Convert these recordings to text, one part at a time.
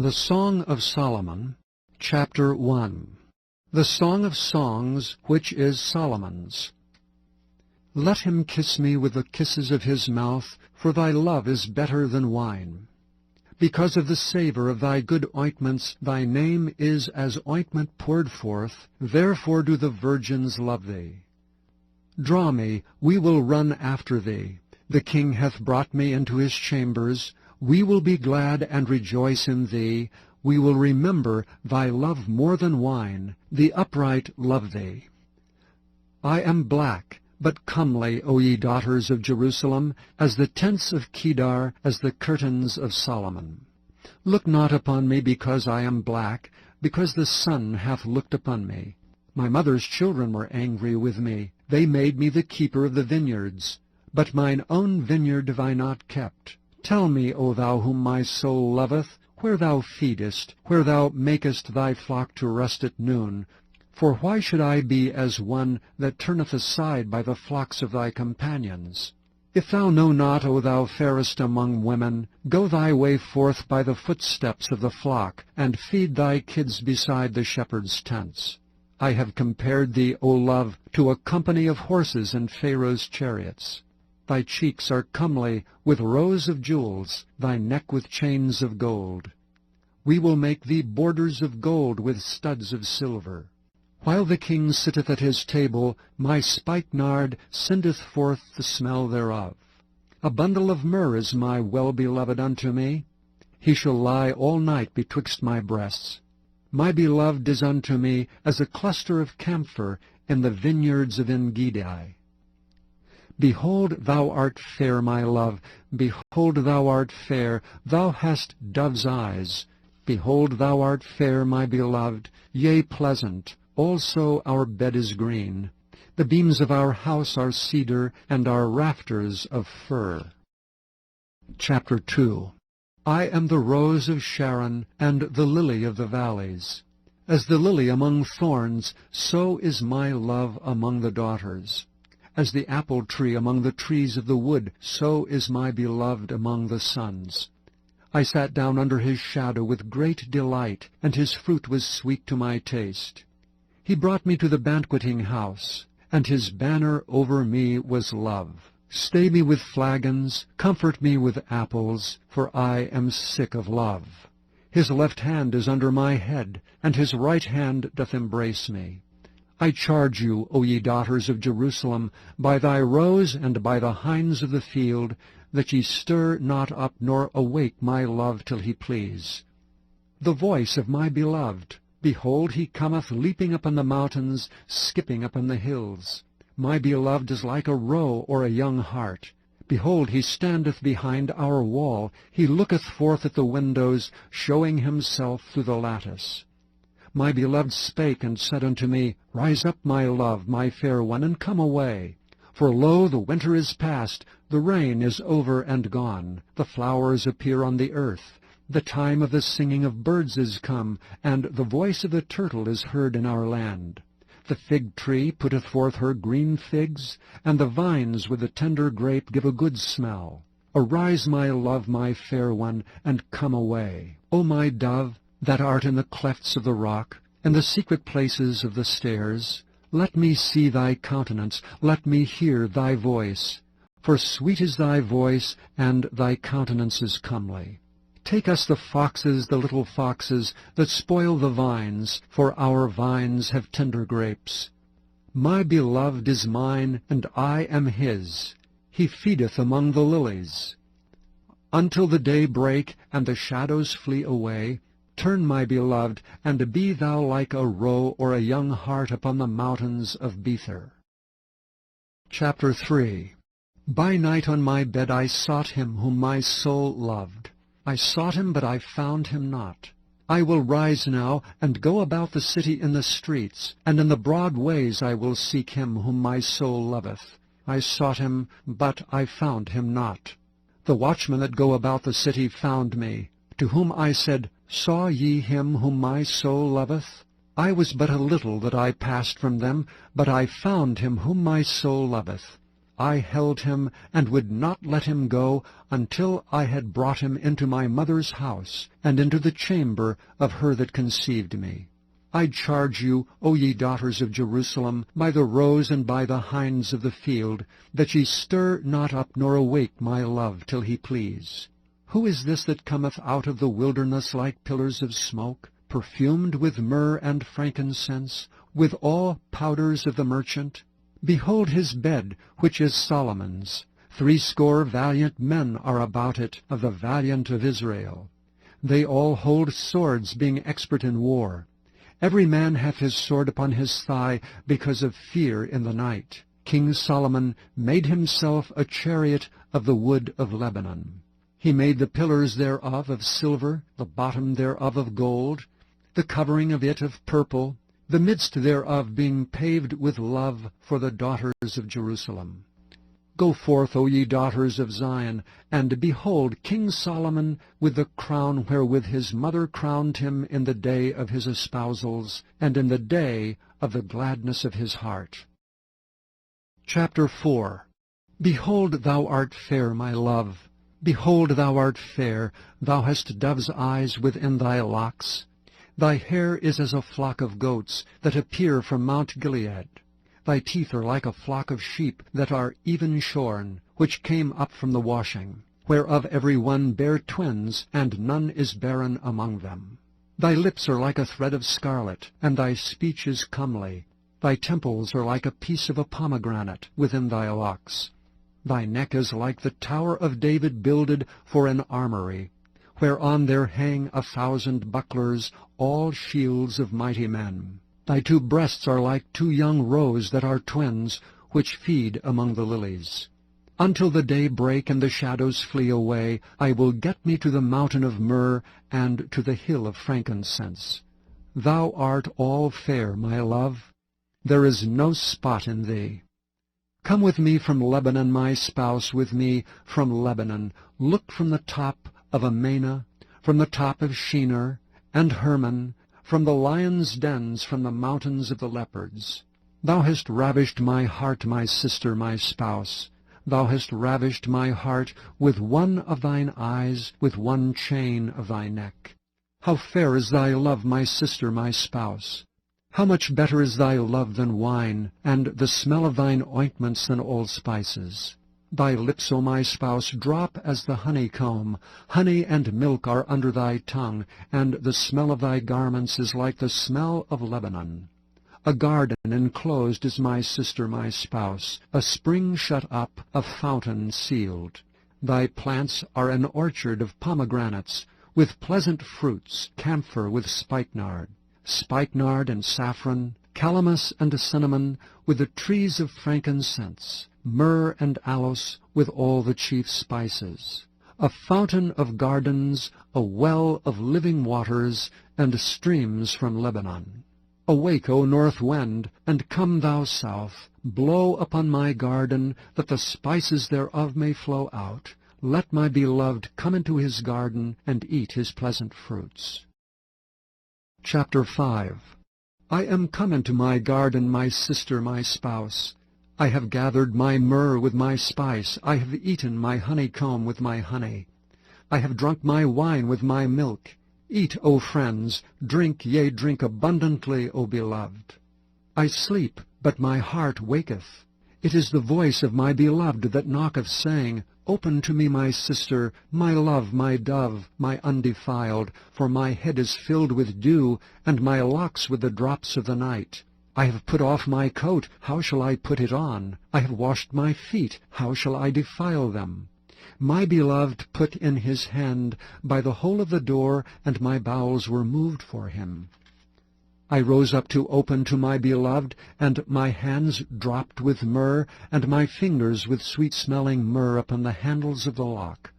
The Song of Solomon, Chapter 1. The Song of Songs, which is Solomon's. Let him kiss me with the kisses of his mouth, for thy love is better than wine. Because of the savour of thy good ointments, thy name is as ointment poured forth, therefore do the virgins love thee. Draw me, we will run after thee. The king hath brought me into his chambers. We will be glad and rejoice in thee. We will remember thy love more than wine. The upright love thee. I am black, but comely, O ye daughters of Jerusalem, as the tents of Kedar, as the curtains of Solomon. Look not upon me because I am black, because the sun hath looked upon me. My mother's children were angry with me. They made me the keeper of the vineyards. But mine own vineyard have I not kept. Tell me, O thou whom my soul loveth, where thou feedest, where thou makest thy flock to rest at noon. For why should I be as one that turneth aside by the flocks of thy companions? If thou know not, O thou fairest among women, go thy way forth by the footsteps of the flock, and feed thy kids beside the shepherds' tents. I have compared thee, O love, to a company of horses in Pharaoh's chariots. Thy cheeks are comely with rows of jewels, thy neck with chains of gold. We will make thee borders of gold with studs of silver. While the king sitteth at his table, my spikenard sendeth forth the smell thereof. A bundle of myrrh is my well-beloved unto me. He shall lie all night betwixt my breasts. My beloved is unto me as a cluster of camphor in the vineyards of En-gedi. Behold, thou art fair, my love. Behold, thou art fair. Thou hast dove's eyes. Behold, thou art fair, my beloved, yea, pleasant. Also our bed is green. The beams of our house are cedar, and our rafters of fir. Chapter 2. I am the rose of Sharon, and the lily of the valleys. As the lily among thorns, so is my love among the daughters. As the apple tree among the trees of the wood, so is my beloved among the sons. I sat down under his shadow with great delight, and his fruit was sweet to my taste. He brought me to the banqueting house, and his banner over me was love. Stay me with flagons, comfort me with apples, for I am sick of love. His left hand is under my head, and his right hand doth embrace me. I charge you, O ye daughters of Jerusalem, by thy roes and by the hinds of the field, that ye stir not up nor awake my love till he please. The voice of my beloved, behold, he cometh leaping upon the mountains, skipping upon the hills. My beloved is like a roe or a young hart. Behold, he standeth behind our wall. He looketh forth at the windows, showing himself through the lattice. My beloved spake and said unto me, Rise up, my love, my fair one, and come away. For lo, the winter is past, the rain is over and gone, the flowers appear on the earth. The time of the singing of birds is come, and the voice of the turtle is heard in our land. The fig tree putteth forth her green figs, and the vines with the tender grape give a good smell. Arise, my love, my fair one, and come away. O my dove, that art in the clefts of the rock, in the secret places of the stairs, let me see thy countenance, let me hear thy voice. For sweet is thy voice, and thy countenance is comely. Take us the foxes, the little foxes, that spoil the vines, for our vines have tender grapes. My beloved is mine, and I am his. He feedeth among the lilies. Until the day break, and the shadows flee away, turn, my beloved, and be thou like a roe or a young hart upon the mountains of Bether. Chapter 3. By night on my bed I sought him whom my soul loved. I sought him, but I found him not. I will rise now, and go about the city in the streets, and in the broad ways I will seek him whom my soul loveth. I sought him, but I found him not. The watchmen that go about the city found me, to whom I said, Saw ye him whom my soul loveth? I was but a little that I passed from them, but I found him whom my soul loveth. I held him, and would not let him go, until I had brought him into my mother's house, and into the chamber of her that conceived me. I charge you, O ye daughters of Jerusalem, by the roes and by the hinds of the field, that ye stir not up nor awake my love till he please. Who is this that cometh out of the wilderness like pillars of smoke, perfumed with myrrh and frankincense, with all powders of the merchant? Behold his bed, which is Solomon's. 80 valiant men are about it, of the valiant of Israel. They all hold swords, being expert in war. Every man hath his sword upon his thigh, because of fear in the night. King Solomon made himself a chariot of the wood of Lebanon. He made the pillars thereof of silver, the bottom thereof of gold, the covering of it of purple, the midst thereof being paved with love for the daughters of Jerusalem. Go forth, O ye daughters of Zion, and behold King Solomon with the crown wherewith his mother crowned him in the day of his espousals, and in the day of the gladness of his heart. Chapter 4. Behold, thou art fair, my love. Behold, thou art fair, thou hast dove's eyes within thy locks. Thy hair is as a flock of goats that appear from Mount Gilead. Thy teeth are like a flock of sheep that are even shorn, which came up from the washing, whereof every one bare twins, and none is barren among them. Thy lips are like a thread of scarlet, and thy speech is comely. Thy temples are like a piece of a pomegranate within thy locks. Thy neck is like the tower of David builded for an armory, whereon there hang 1,000 bucklers, all shields of mighty men. Thy 2 breasts are like 2 young roes that are twins, which feed among the lilies. Until the day break and the shadows flee away, I will get me to the mountain of myrrh and to the hill of frankincense. Thou art all fair, my love. There is no spot in thee. Come with me from Lebanon, my spouse, with me from Lebanon. Look from the top of Amana, from the top of Shinar and Hermon, from the lions' dens, from the mountains of the leopards. Thou hast ravished my heart, my sister, my spouse. Thou hast ravished my heart with one of thine eyes, with one chain of thy neck. How fair is thy love, my sister, my spouse! How much better is thy love than wine, and the smell of thine ointments than all spices! Thy lips, O my spouse, drop as the honeycomb. Honey and milk are under thy tongue, and the smell of thy garments is like the smell of Lebanon. A garden enclosed is my sister, my spouse, a spring shut up, a fountain sealed. Thy plants are an orchard of pomegranates, with pleasant fruits, camphor with spikenard and saffron, calamus and cinnamon, with the trees of frankincense, myrrh and aloes, with all the chief spices. A fountain of gardens, a well of living waters, and streams from Lebanon. Awake, O north wind, and come thou south. Blow upon my garden, that the spices thereof may flow out. Let my beloved come into his garden, and eat his pleasant fruits. Chapter 5. I am come into my garden, my sister, my spouse. I have gathered my myrrh with my spice. I have eaten my honeycomb with my honey. I have drunk my wine with my milk. Eat, O friends, drink, yea, drink abundantly, O beloved. I sleep, but my heart waketh. It is the voice of my beloved that knocketh, saying, Open to me, my sister, my love, my dove, my undefiled, for my head is filled with dew, and my locks with the drops of the night. I have put off my coat, how shall I put it on? I have washed my feet, how shall I defile them? My beloved put in his hand by the hole of the door, and my bowels were moved for him. I rose up to open to my beloved, and my hands dropped with myrrh, and my fingers with sweet-smelling myrrh upon the handles of the lock.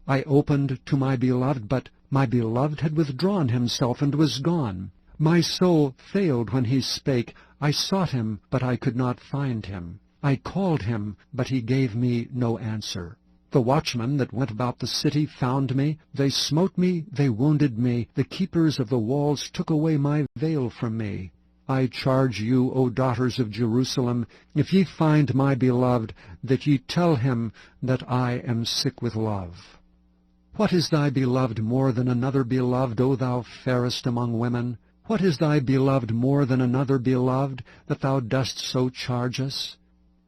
I opened to my beloved, but my beloved had withdrawn himself and was gone. My soul failed when he spake. I sought him, but I could not find him. I called him, but he gave me no answer. The watchmen that went about the city found me. They smote me, they wounded me. The keepers of the walls took away my veil from me. I charge you, O daughters of Jerusalem, if ye find my beloved, that ye tell him that I am sick with love. What is thy beloved more than another beloved, O thou fairest among women? What is thy beloved more than another beloved, that thou dost so charge us?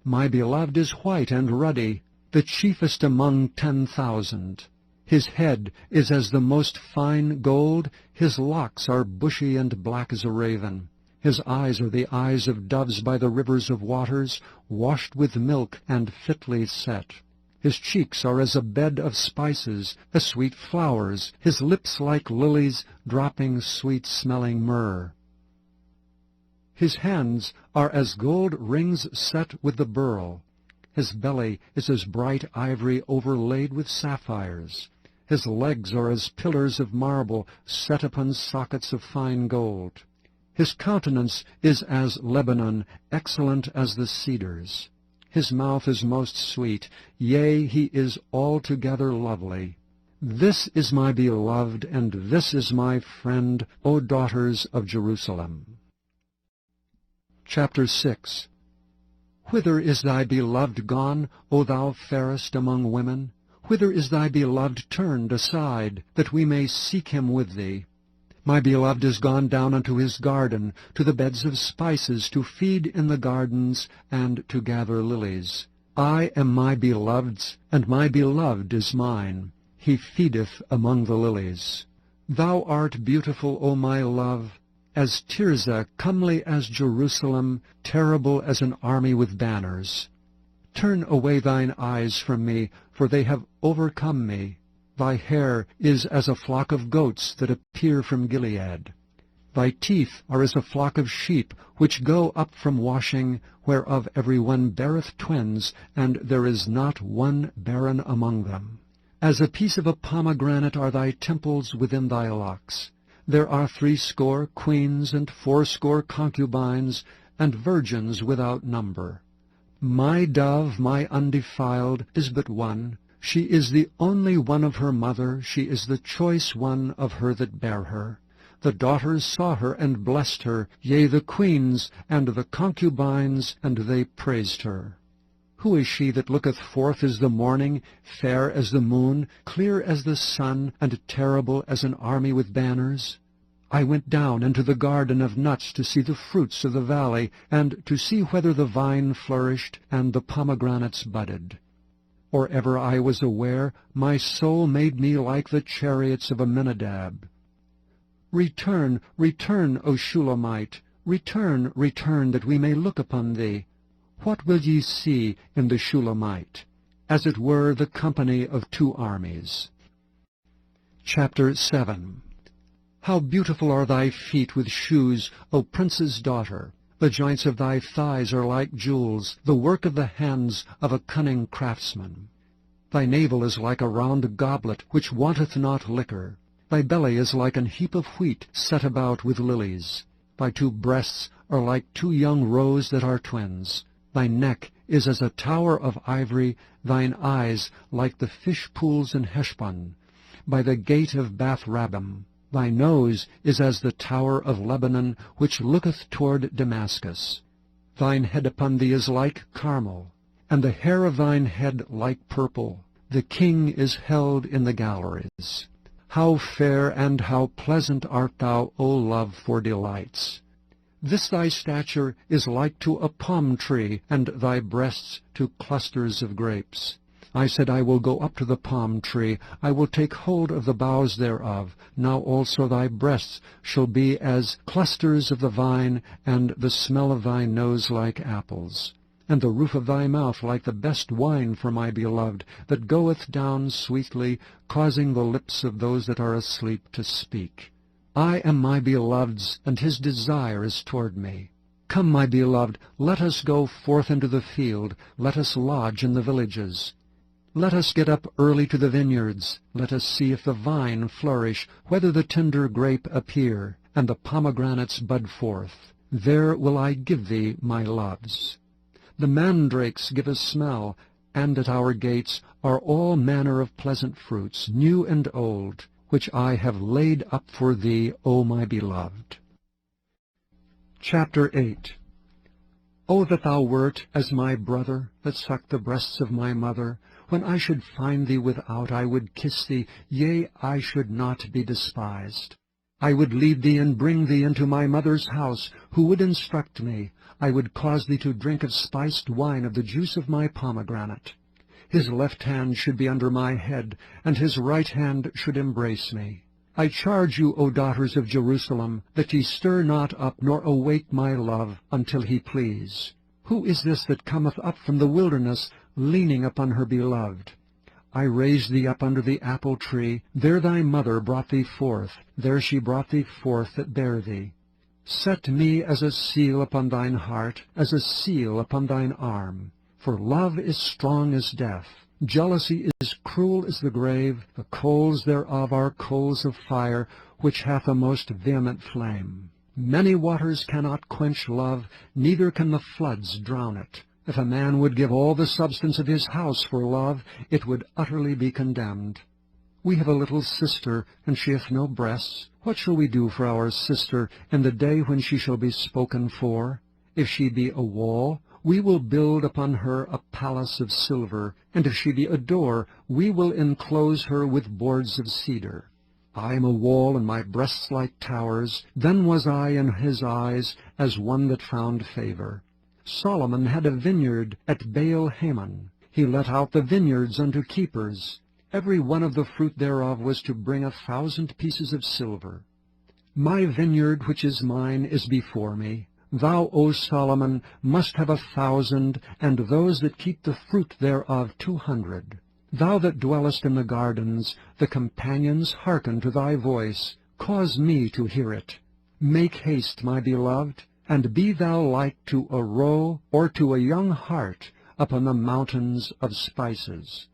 My beloved is white and ruddy, the chiefest among 10,000. His head is as the most fine gold, his locks are bushy and black as a raven. His eyes are the eyes of doves by the rivers of waters, washed with milk and fitly set. His cheeks are as a bed of spices, as sweet flowers, his lips like lilies, dropping sweet-smelling myrrh. His hands are as gold rings set with the beryl. His belly is as bright ivory overlaid with sapphires. His legs are as pillars of marble set upon sockets of fine gold. His countenance is as Lebanon, excellent as the cedars. His mouth is most sweet, yea, he is altogether lovely. This is my beloved, and this is my friend, O daughters of Jerusalem. Chapter 6. Whither is thy beloved gone, O thou fairest among women? Whither is thy beloved turned aside, that we may seek him with thee? My beloved is gone down unto his garden, to the beds of spices, to feed in the gardens, and to gather lilies. I am my beloved's, and my beloved is mine. He feedeth among the lilies. Thou art beautiful, O my love, as Tirzah, comely as Jerusalem, terrible as an army with banners. Turn away thine eyes from me, for they have overcome me. Thy hair is as a flock of goats that appear from Gilead. Thy teeth are as a flock of sheep, which go up from washing, whereof every one beareth twins, and there is not one barren among them. As a piece of a pomegranate are thy temples within thy locks. There are 80 queens, and 80 concubines, and virgins without number. My dove, my undefiled, is but one. She is the only one of her mother, she is the choice one of her that bare her. The daughters saw her and blessed her, yea, the queens and the concubines, and they praised her. Who is she that looketh forth as the morning, fair as the moon, clear as the sun, and terrible as an army with banners? I went down into the garden of nuts to see the fruits of the valley, and to see whether the vine flourished, and the pomegranates budded. Or ever I was aware, my soul made me like the chariots of Amminadab. Return, return, O Shulamite, return, return, that we may look upon thee. What will ye see in the Shulamite? As it were the company of 2 armies. Chapter 7. How beautiful are thy feet with shoes, O prince's daughter! The joints of thy thighs are like jewels, the work of the hands of a cunning craftsman. Thy navel is like a round goblet, which wanteth not liquor. Thy belly is like an heap of wheat, set about with lilies. Thy 2 breasts are like 2 young roes that are twins. Thy neck is as a tower of ivory, thine eyes like the fish pools in Heshbon, by the gate of Bath-rabbim. Thy nose is as the tower of Lebanon, which looketh toward Damascus. Thine head upon thee is like Carmel, and the hair of thine head like purple. The king is held in the galleries. How fair and how pleasant art thou, O love, for delights! This thy stature is like to a palm tree, and thy breasts to clusters of grapes. I said, I will go up to the palm tree, I will take hold of the boughs thereof. Now also thy breasts shall be as clusters of the vine, and the smell of thy nose like apples, and the roof of thy mouth like the best wine for my beloved, that goeth down sweetly, causing the lips of those that are asleep to speak. I am my beloved's, and his desire is toward me. Come, my beloved, let us go forth into the field, let us lodge in the villages. Let us get up early to the vineyards. Let us see if the vine flourish, whether the tender grape appear, and the pomegranates bud forth. There will I give thee my loves. The mandrakes give a smell, and at our gates are all manner of pleasant fruits, new and old, which I have laid up for thee, O my beloved. Chapter 8. O that thou wert as my brother, that sucked the breasts of my mother! When I should find thee without, I would kiss thee, yea, I should not be despised. I would lead thee and bring thee into my mother's house, who would instruct me. I would cause thee to drink of spiced wine of the juice of my pomegranate. His left hand should be under my head, and his right hand should embrace me. I charge you, O daughters of Jerusalem, that ye stir not up, nor awake my love, until he please. Who is this that cometh up from the wilderness, leaning upon her beloved? I raised thee up under the apple tree, there thy mother brought thee forth, there she brought thee forth that bare thee. Set me as a seal upon thine heart, as a seal upon thine arm. For love is strong as death. Jealousy is cruel as the grave, the coals thereof are coals of fire, which hath a most vehement flame. Many waters cannot quench love, neither can the floods drown it. If a man would give all the substance of his house for love, it would utterly be condemned. We have a little sister, and she hath no breasts. What shall we do for our sister in the day when she shall be spoken for? If she be a wall, we will build upon her a palace of silver, and if she be a door, we will enclose her with boards of cedar. I am a wall, and my breasts like towers. Then was I in his eyes as one that found favor. Solomon had a vineyard at Baal-Hamon. He let out the vineyards unto keepers. Every one of the fruit thereof was to bring 1,000 pieces of silver. My vineyard which is mine is before me. Thou, O Solomon, must have 1,000, and those that keep the fruit thereof 200. Thou that dwellest in the gardens, the companions hearken to thy voice. Cause me to hear it. Make haste, my beloved, and be thou like to a roe or to a young hart upon the mountains of spices.